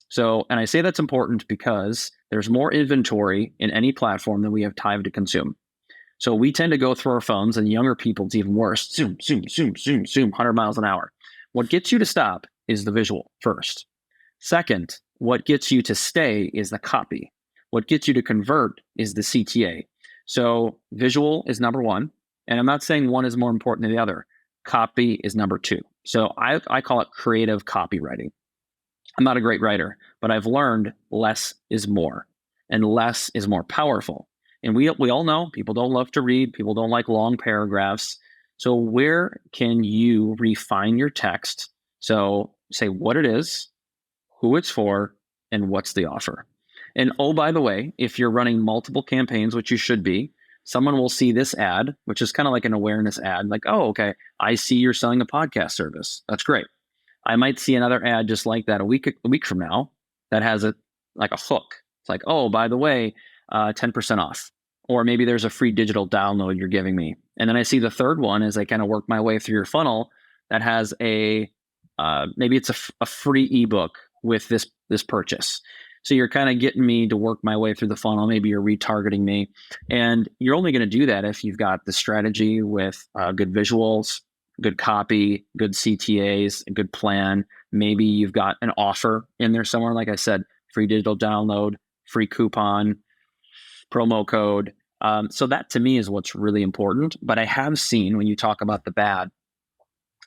So, and I say that's important because there's more inventory in any platform than we have time to consume. So we tend to go through our phones, and younger people, it's even worse. Zoom, zoom, zoom, zoom, zoom, 100 miles an hour. What gets you to stop is the visual first. Second, what gets you to stay is the copy. What gets you to convert is the CTA. So visual is number one. And I'm not saying one is more important than the other. Copy is number two. So I call it creative copywriting. I'm not a great writer, but I've learned less is more, and less is more powerful. And we all know people don't love to read. People don't like long paragraphs. So where can you refine your text? So say what it is, who it's for, and what's the offer. And oh, by the way, if you're running multiple campaigns, which you should be, someone will see this ad, which is kind of like an awareness ad, like, oh, okay, I see you're selling a podcast service. That's great. I might see another ad just like that a week from now that has like a hook. It's like, oh, by the way, 10% off. Or maybe there's a free digital download you're giving me. And then I see the third one as I kind of work my way through your funnel that has a maybe it's a free ebook with this purchase. So you're kind of getting me to work my way through the funnel. Maybe you're retargeting me, and you're only going to do that if you've got the strategy with good visuals, good copy, good CTAs, a good plan. Maybe you've got an offer in there somewhere. Like I said, free digital download, free coupon, promo code. So that to me is what's really important. But I have seen, when you talk about the bad,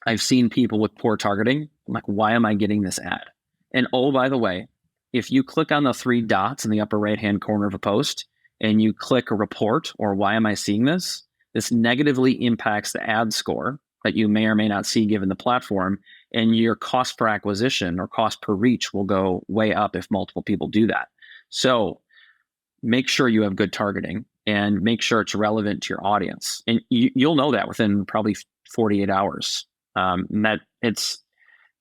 I've seen people with poor targeting. I'm like, why am I getting this ad? And oh, by the way, if you click on the three dots in the upper right-hand corner of a post and you click a report or why am I seeing this, this negatively impacts the ad score that you may or may not see given the platform. And your cost per acquisition or cost per reach will go way up if multiple people do that. So make sure you have good targeting and make sure it's relevant to your audience. And you'll know that within probably 48 hours. And that it's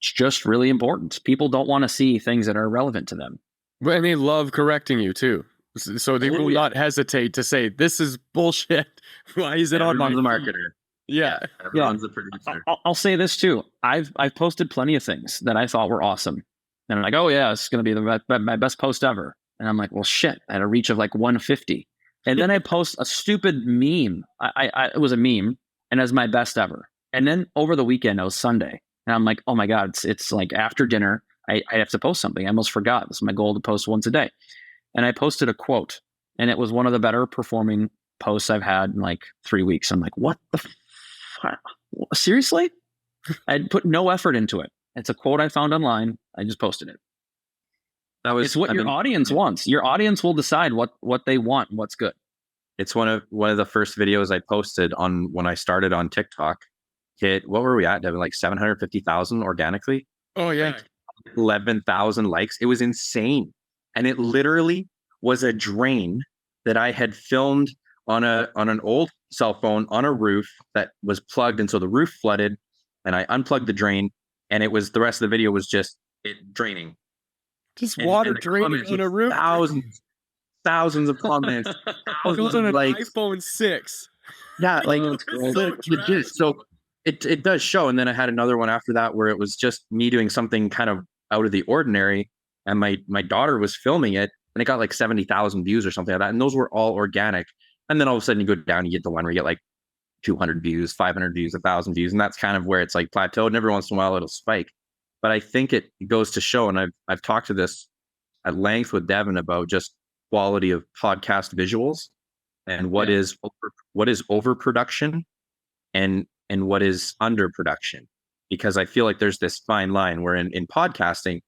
just really important. People don't want to see things that are relevant to them. And they love correcting you too. So they will not hesitate to say, this is bullshit. Why is it on my the marketer? Yeah. Everyone's the producer. I'll say this too. I've posted plenty of things that I thought were awesome. And I'm like, oh yeah, it's going to be my best post ever. And I'm like, well, shit, I had a reach of like 150. And then I post a stupid meme. It was a meme and as my best ever. And then over the weekend, it was Sunday. And I'm like, oh my God, it's like after dinner, I have to post something. I almost forgot. It's my goal to post once a day. And I posted a quote. And it was one of the better performing posts I've had in like 3 weeks. I'm like, what the seriously? I'd put no effort into it. It's a quote I found online. I just posted it. It's what your audience wants. Your audience will decide what they want and what's good. It's one of the first videos I posted on when I started on TikTok. Hit, what were we at, Devin? Like 750,000 organically. Oh yeah. Like 11,000 likes. It was insane. And it literally was a drain that I had filmed on an old cell phone on a roof that was plugged. And so the roof flooded and I unplugged the drain and it was, the rest of the video was just it draining. Just water draining on a roof. Thousands of comments. Thousands on an iPhone 6. Yeah, like legit. So it does show. And then I had another one after that where it was just me doing something kind of out of the ordinary. And my daughter was filming it and it got like 70,000 views or something like that. And those were all organic. And then all of a sudden you go down, you get the one where you get like 200 views, 500 views, 1,000 views. And that's kind of where it's like plateaued. And every once in a while it'll spike. But I think it goes to show, and I've talked to this at length with Devin about just quality of podcast visuals and what is overproduction and what is underproduction. Because I feel like there's this fine line where in podcasting,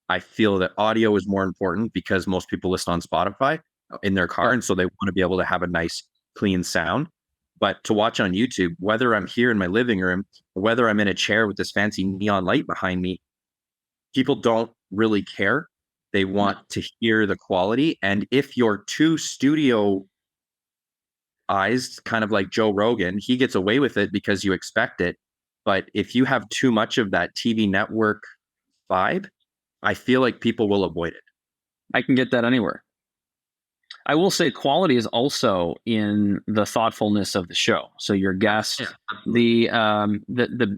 I feel that audio is more important because most people listen on Spotify in their car. And so they want to be able to have a nice, clean sound. But to watch on YouTube, whether I'm here in my living room, or whether I'm in a chair with this fancy neon light behind me, people don't really care. They want to hear the quality. And if you're too studioized, kind of like Joe Rogan, he gets away with it because you expect it. But if you have too much of that TV network vibe, I feel like people will avoid it. I can get that anywhere. I will say quality is also in the thoughtfulness of the show. So your guest, the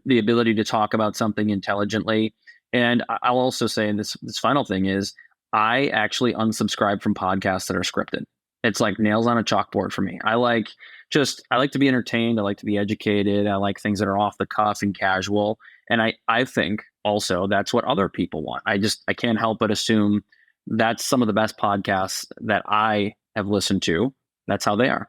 ability to talk about something intelligently. And I'll also say, and this final thing is, I actually unsubscribe from podcasts that are scripted. It's like nails on a chalkboard for me. I like to be entertained. I like to be educated. I like things that are off the cuff and casual. And I think also that's what other people want. I can't help but assume that's some of the best podcasts that I have listened to. That's how they are.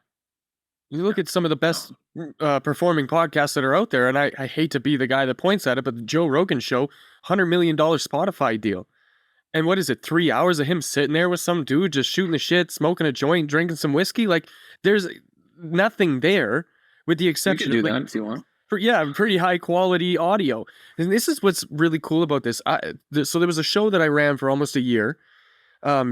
You look at some of the best performing podcasts that are out there, and I hate to be the guy that points at it, but the Joe Rogan Show, $100 million Spotify deal. And what is it, 3 hours of him sitting there with some dude just shooting the shit, smoking a joint, drinking some whiskey? Like, there's nothing there with the exception of that if you want. Pretty high quality audio. And this is what's really cool about this. So there was a show that I ran for almost a year.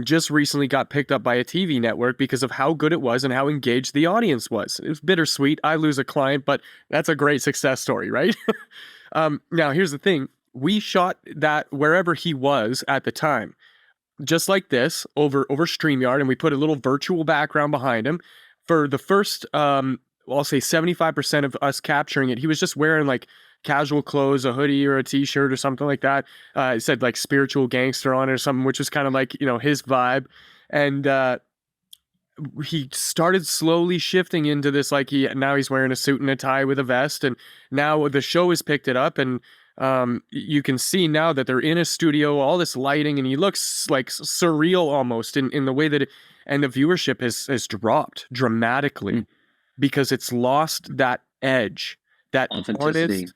Just recently got picked up by a TV network because of how good it was and how engaged the audience was. It was bittersweet. I lose a client, but that's a great success story, right? Now, here's the thing. We shot that wherever he was at the time, just like this, over StreamYard, and we put a little virtual background behind him. For the first I'll say 75% of us capturing it, he was just wearing like casual clothes, a hoodie or a t-shirt or something like that. It said like spiritual gangster on it or something, which was kind of like, his vibe. And he started slowly shifting into this, like now he's wearing a suit and a tie with a vest, and now the show has picked it up, and you can see now that they're in a studio, all this lighting, and he looks like surreal almost in the way that and the viewership has dropped dramatically because it's lost that edge, that Authenticity. honest,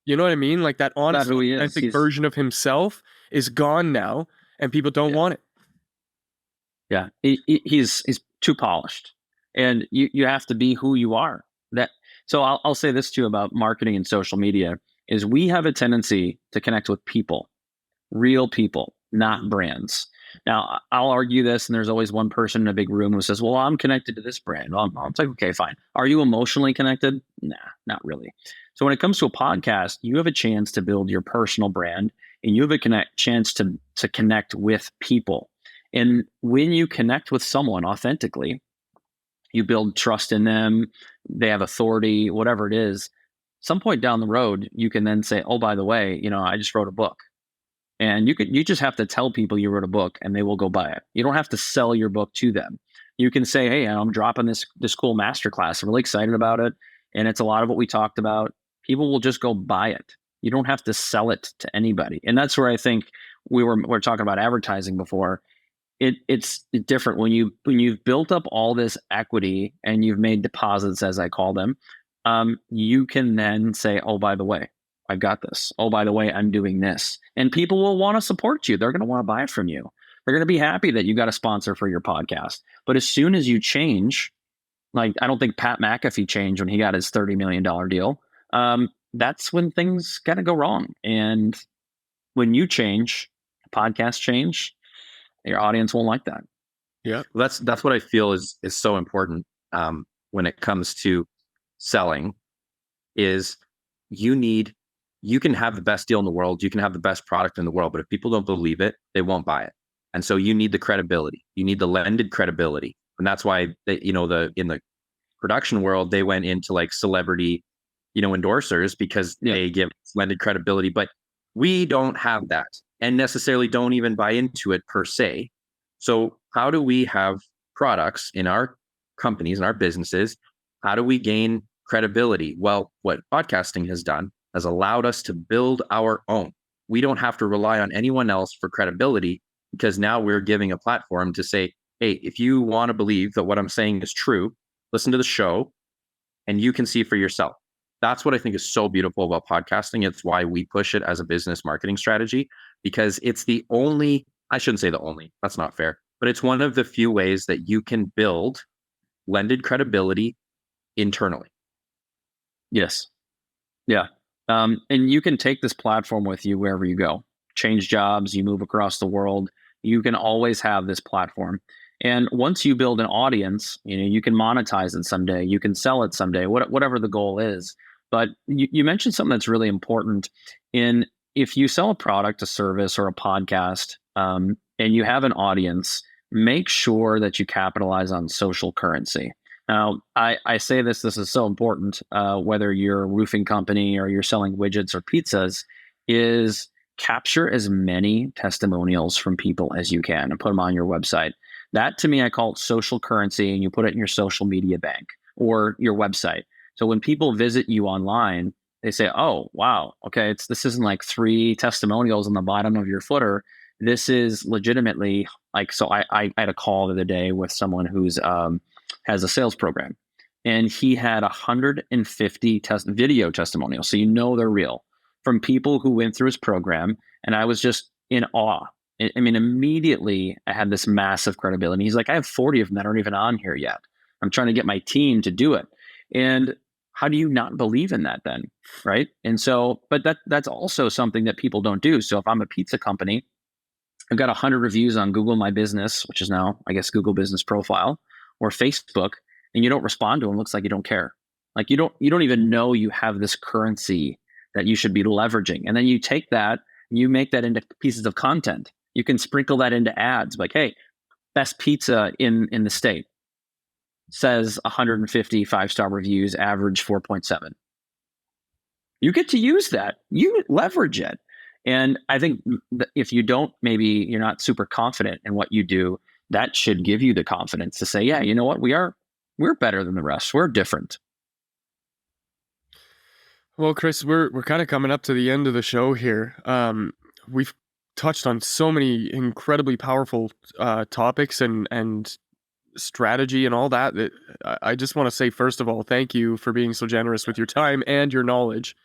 you know what I mean? Like that Not honest, who he is. authentic version of himself is gone now, and people don't want it. Yeah, he's too polished, and you have to be who you are. That so I'll say this too about marketing and social media is we have a tendency to connect with people, real people, not brands. Now I'll argue this, and there's always one person in a big room who says, "Well, I'm connected to this brand." Well, it's like, okay, fine. Are you emotionally connected? Nah, not really. So when it comes to a podcast, you have a chance to build your personal brand, and you have a chance to connect with people. And when you connect with someone authentically, you build trust in them, they have authority, whatever it is. Some point down the road, you can then say, "Oh, by the way, I just wrote a book." And you just have to tell people you wrote a book and they will go buy it. You don't have to sell your book to them. You can say, "Hey, I'm dropping this cool masterclass. I'm really excited about it. And it's a lot of what we talked about." People will just go buy it. You don't have to sell it to anybody. And that's where I think we're talking about advertising before. It's different when you've built up all this equity and you've made deposits, as I call them. You can then say, "Oh, by the way, I've got this. Oh, by the way, I'm doing this," and people will want to support you. They're going to want to buy it from you. They're going to be happy that you got a sponsor for your podcast. But as soon as you change, like I don't think Pat McAfee changed when he got his $30 million deal. That's when things got to go wrong. And when you change, podcasts change, your audience won't like that. Yeah. That's what I feel is so important when it comes to selling is you can have the best deal in the world, you can have the best product in the world, but if people don't believe it, they won't buy it. And so you need the credibility. You need the lended credibility. And that's why in the production world, they went into like celebrity, endorsers because they give lended credibility, but we don't have that and necessarily don't even buy into it per se. So how do we have products in our companies and our businesses? How do we gain credibility? Well, what podcasting has done has allowed us to build our own. We don't have to rely on anyone else for credibility because now we're giving a platform to say, "Hey, if you want to believe that what I'm saying is true, listen to the show and you can see for yourself." That's what I think is so beautiful about podcasting. It's why we push it as a business marketing strategy, because it's the only, I shouldn't say the only, that's not fair, but it's one of the few ways that you can build lended credibility internally. Yes. Yeah. And you can take this platform with you wherever you go. Change jobs, you move across the world. You can always have this platform. And once you build an audience, you can monetize it someday. You can sell it someday, whatever the goal is. But you mentioned something that's really important. If you sell a product, a service, or a podcast, and you have an audience, make sure that you capitalize on social currency. Now, I say this is so important, whether you're a roofing company or you're selling widgets or pizzas, is capture as many testimonials from people as you can and put them on your website. That to me, I call it social currency, and you put it in your social media bank or your website. So when people visit you online, they say, "Oh, wow, okay, this isn't like 3 testimonials on the bottom of your footer. This is legitimately like." So I had a call the other day with someone who's has a sales program, and he had 150 video testimonials. So they're real from people who went through his program, and I was just in awe. I mean, immediately I had this massive credibility. He's like, "I have 40 of them that aren't even on here yet. I'm trying to get my team to do it." And how do you not believe in that then? Right. And so, but that's also something that people don't do. So if I'm a pizza company, I've got 100 reviews on Google My Business, which is now, I guess, Google Business Profile or Facebook, and you don't respond to them. It looks like you don't care. Like you don't even know you have this currency that you should be leveraging. And then you take that and you make that into pieces of content. You can sprinkle that into ads like, "Hey, best pizza in the state." says 150 five-star reviews, average 4.7. You get to use that. You leverage it. And I think if you don't, maybe you're not super confident in what you do, that should give you the confidence to say, yeah, you know what, we're better than the rest. We're different. Well, Chris, we're kind of coming up to the end of the show here. We've touched on so many incredibly powerful topics and strategy and all that. That I just want to say, first of all, thank you for being so generous with your time and your knowledge.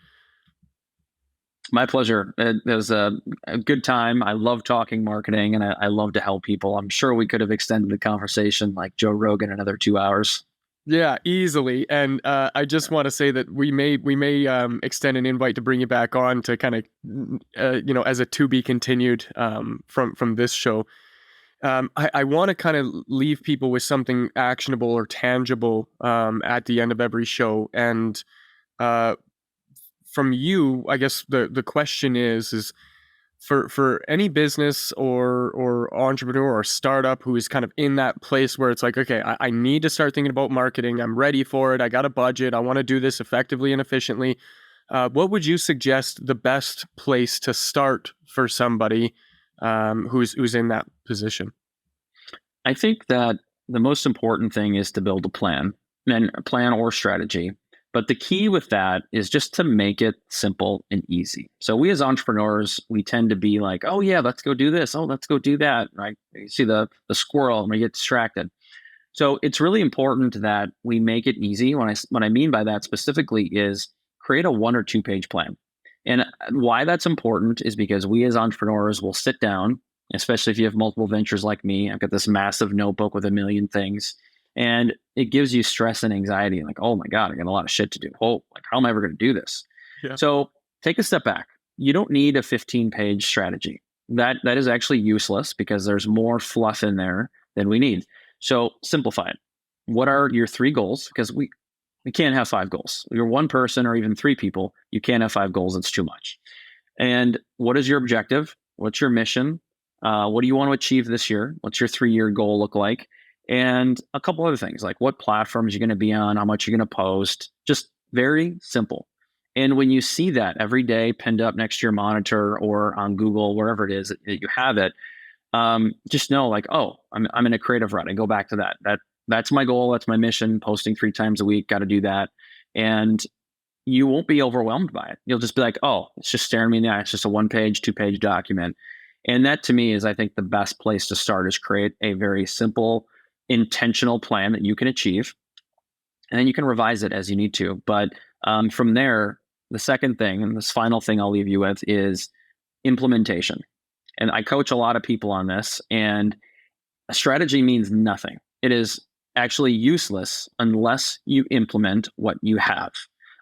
My pleasure. It was a good time. I love talking marketing, and I love to help people. I'm sure we could have extended the conversation like Joe Rogan another 2 hours. Yeah, easily. And I just want to say that we may extend an invite to bring you back on to kind of as a to be continued from this show. I want to kind of leave people with something actionable or tangible at the end of every show. And uh, from you, I guess the question is for any business or entrepreneur or startup who is kind of in that place where it's like, okay, I need to start thinking about marketing. I'm ready for it. I got a budget. I want to do this effectively and efficiently. What would you suggest the best place to start for somebody who's in that position? I think that the most important thing is to build a plan, and a plan or strategy. But the key with that is just to make it simple and easy. So we as entrepreneurs, we tend to be like, oh yeah, let's go do this. Oh, let's go do that. Right? You see the squirrel and we get distracted. So it's really important that we make it easy. What I mean by that specifically is create a 1 or 2 page plan. And why that's important is because we as entrepreneurs will sit down, especially if you have multiple ventures like me. I've got this massive notebook with a million things, and it gives you stress and anxiety. Like, oh my God, I got a lot of shit to do. Oh, like how am I ever going to do this? Yeah. So take a step back. You don't need a 15 page strategy. That is actually useless because there's more fluff in there than we need. So simplify it. What are your 3 goals? Because we can't have 5 goals. You're one person or even 3 people. You can't have 5 goals. It's too much. And what is your objective? What's your mission? What do you want to achieve this year? What's your 3-year goal look like? And a couple other things like what platforms you're going to be on, how much you're going to post. Just very simple. And when you see that every day pinned up next to your monitor or on Google, wherever it is that you have it, just know like, oh, I'm in a creative rut. I go back to that. That's my goal. That's my mission. Posting 3 times a week. Got to do that. And you won't be overwhelmed by it. You'll just be like, oh, it's just staring me in the eye. It's just a 1 page, 2 page document. And that to me is, I think, the best place to start is create a very simple, intentional plan that you can achieve. And then you can revise it as you need to. But from there, the second thing, and this final thing I'll leave you with is implementation. And I coach a lot of people on this, and a strategy means nothing. It is actually useless unless you implement what you have.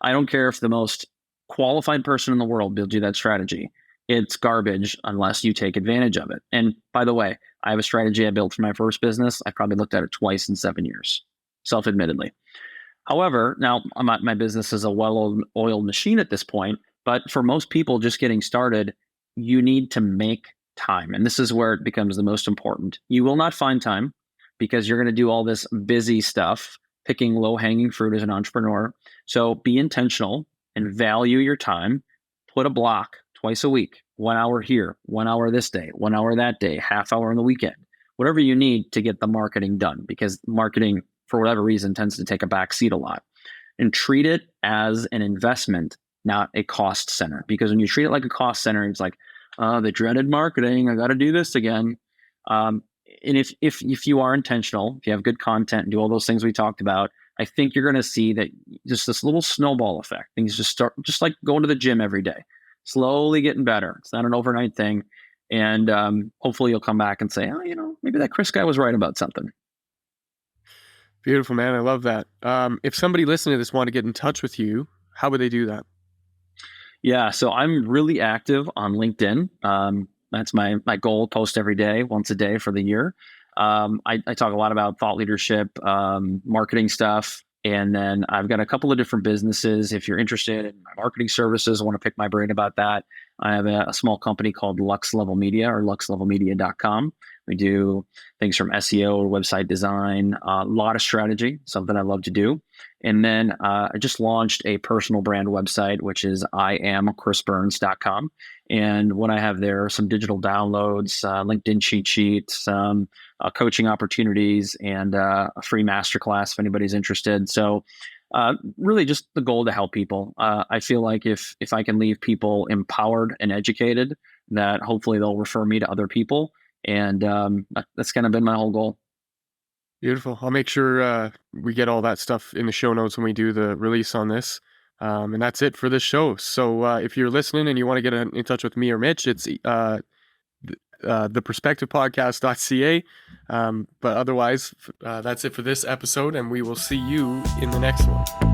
I don't care if the most qualified person in the world builds you that strategy. It's garbage unless you take advantage of it. And by the way, I have a strategy I built for my first business. I probably looked at it twice in 7 years, self-admittedly. However, now my business is a well-oiled machine at this point, but for most people just getting started, you need to make time. And this is where it becomes the most important. You will not find time because you're going to do all this busy stuff, picking low-hanging fruit as an entrepreneur. So be intentional and value your time. Put a block twice a week, 1 hour here, 1 hour this day, 1 hour that day, half hour on the weekend, whatever you need to get the marketing done, because marketing, for whatever reason, tends to take a back seat a lot. And treat it as an investment, not a cost center. Because when you treat it like a cost center, it's like, the dreaded marketing, I got to do this again. And if you are intentional, if you have good content and do all those things we talked about, I think you're going to see that just this little snowball effect. Things just start, just like going to the gym every day, slowly getting better. It's not an overnight thing. And hopefully you'll come back and say, oh, maybe that Chris guy was right about something. Beautiful, man. I love that. If somebody listening to this want to get in touch with you, how would they do that? Yeah, so I'm really active on LinkedIn. That's my goal, post every day, once a day for the year. I talk a lot about thought leadership, marketing stuff. And then I've got a couple of different businesses. If you're interested in my marketing services, I want to pick my brain about that. I have a small company called Lux Level Media, or luxlevelmedia.com. We do things from SEO or website design, a lot of strategy, something I love to do. And then I just launched a personal brand website, which is iamchrisburns.com. And what I have there are some digital downloads, LinkedIn cheat sheets, some coaching opportunities, and a free masterclass if anybody's interested. So really just the goal to help people. I feel like if I can leave people empowered and educated, that hopefully they'll refer me to other people. And that's kind of been my whole goal. Beautiful. I'll make sure we get all that stuff in the show notes when we do the release on this. And that's it for this show. So if you're listening and you want to get in touch with me or Mitch, it's theperspectivepodcast.ca. But otherwise, that's it for this episode, and we will see you in the next one.